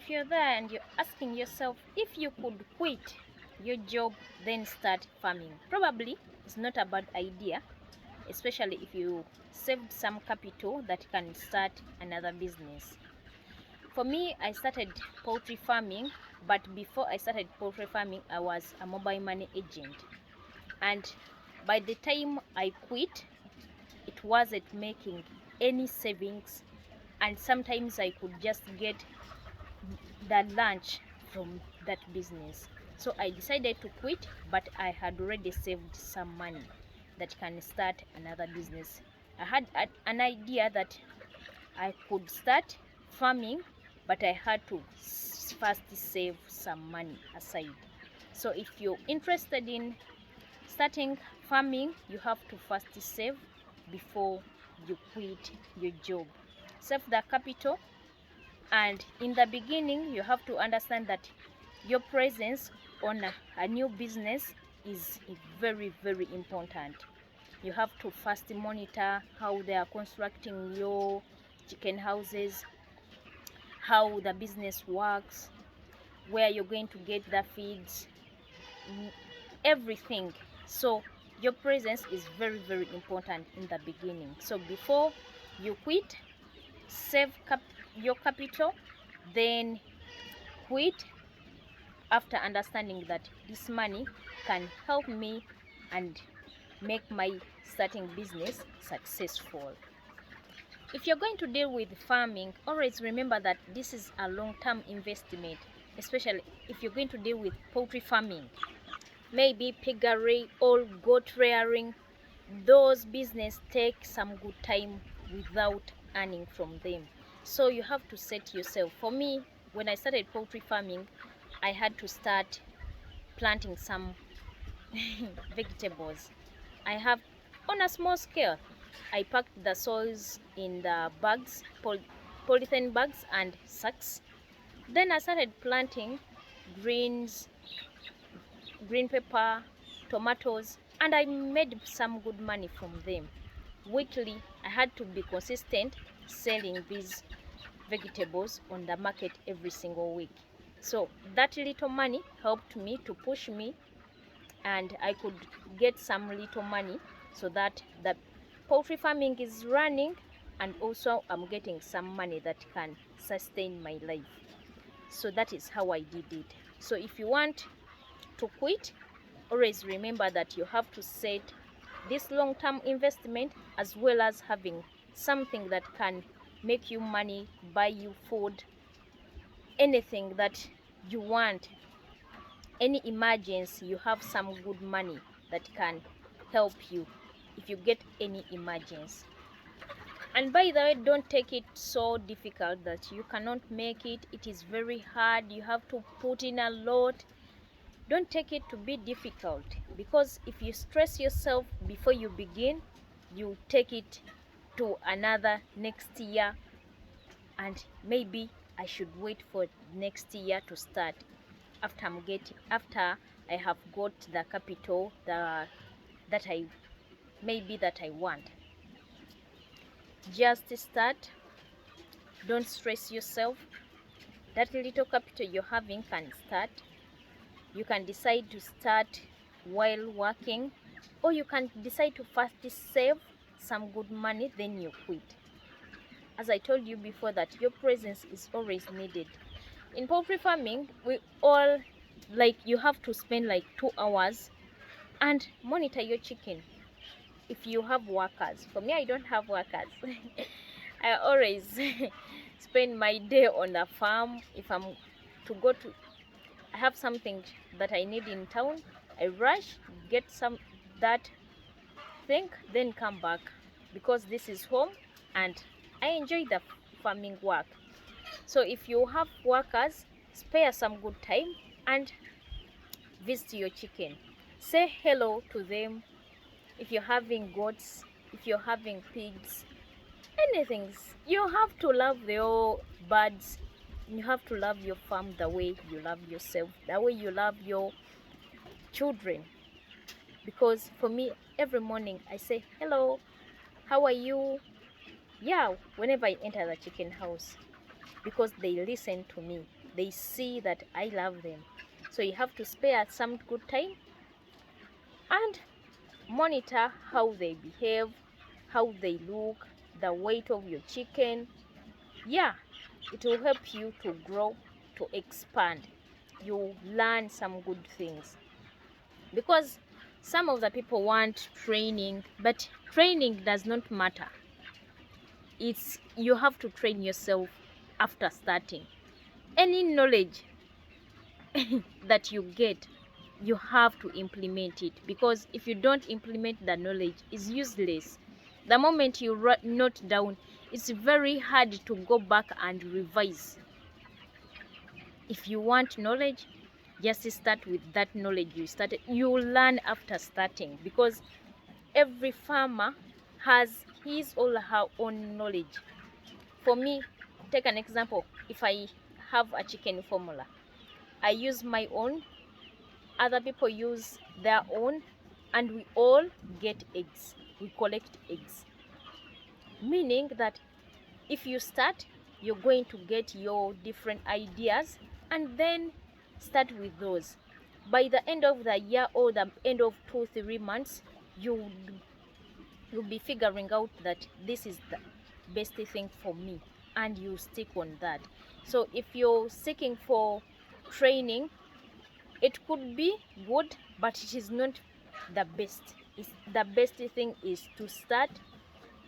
If you're there and you're asking yourself if you could quit your job then start farming, probably it's not a bad idea, especially if you saved some capital that can start another business. For me, I started poultry farming, but before I started poultry farming, I was a mobile money agent. And by the time I quit, it wasn't making any savings, and sometimes I could just get the lunch from that business. So I decided to quit, but I had already saved some money that can start another business. I had an idea that I could start farming, but I had to first save some money aside. So if you're interested in starting farming, you have to first save before you quit your job. Save the capital, and in the beginning you have to understand that your presence on a new business is very, very important. You have to first monitor how they are constructing your chicken houses, how the business works, where you're going to get the feeds, everything. So your presence is very, very important in the beginning. So before you quit, save your capital, then quit after understanding that this money can help me and make my starting business successful. If you're going to deal with farming, always remember that this is a long-term investment, especially if you're going to deal with poultry farming, maybe piggery or goat rearing. Those business take some good time without earning from them. So you have to set yourself. For me, when I started poultry farming, I had to start planting some vegetables. I have on a small scale. I packed the soils in the bags, polythene bags and sacks. Then I started planting greens, green pepper, tomatoes, and I made some good money from them. Weekly, I had to be consistent selling these vegetables on the market every single week. So that little money helped me to push me, and I could get some little money so that the poultry farming is running, and also I'm getting some money that can sustain my life. So that is how I did it. So if you want to quit, always remember that you have to set this long-term investment as well as having something that can make you money, buy you food, anything that you want. Any emergency, you have some good money that can help you if you get any emergency. And by the way, don't take it so difficult that you cannot make it. It is very hard, you have to put in a lot. Don't take it to be difficult, because if you stress yourself before you begin, you take it to another next year, and maybe I should wait for next year to start after I have got the capital that I want. Just start. Don't stress yourself. That little capital you're having can start. You can decide to start while working, or you can decide to first save some good money, then you quit. As I told you before, that your presence is always needed. In poultry farming, you have to spend like 2 hours and monitor your chicken if you have workers. For me, I don't have workers. I always spend my day on a farm. If I have something that I need in town, I rush, get that thing, then come back, because this is home and I enjoy the farming work. So if you have workers, spare some good time and visit your chicken. Say hello to them. If you're having goats, if you're having pigs, anything, you have to love your birds. You have to love your farm the way you love yourself, the way you love your children. Because for me, every morning I say hello, how are you? Yeah, whenever I enter the chicken house, because they listen to me. they see that I love them. So you have to spare some good time and monitor how they behave, how they look, the weight of your chicken. Yeah, it will help you to grow, to expand. You learn some good things, because some of the people want training, but training does not matter. It's you have to train yourself after starting. Any knowledge that you get, you have to implement it, because if you don't implement the knowledge, it's useless. The moment you note down, it's very hard to go back and revise. If you want knowledge, just start with that knowledge you started. You learn after starting, because every farmer has his or her own knowledge. For me, take an example. If I have a chicken formula, I use my own, other people use their own, and we all get eggs. We collect eggs. Meaning that if you start, you're going to get your different ideas and then start with those. By the end of the year or the end of 2-3 months, you'll be figuring out that this is the best thing for me, and you stick on that. So if you're seeking for training, it could be good, but it is not the best. The best thing is to start,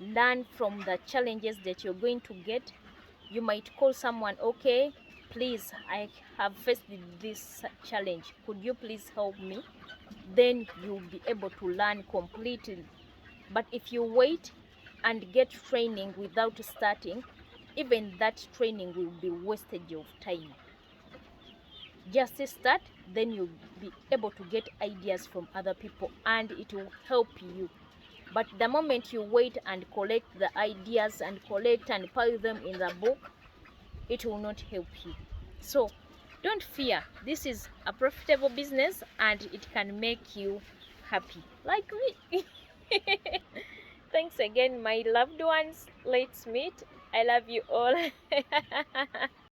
learn from the challenges that you're going to get. You might call someone, okay, please, I have faced this challenge, could you please help me? Then you'll be able to learn completely. But if you wait and get training without starting, even that training will be wastage of time. Just start, then you'll be able to get ideas from other people and it will help you. But the moment you wait and collect the ideas and collect and pile them in the book, it will not help you. So don't fear. This is a profitable business and it can make you happy, like me. Thanks again, my loved ones. Let's meet. I love you all.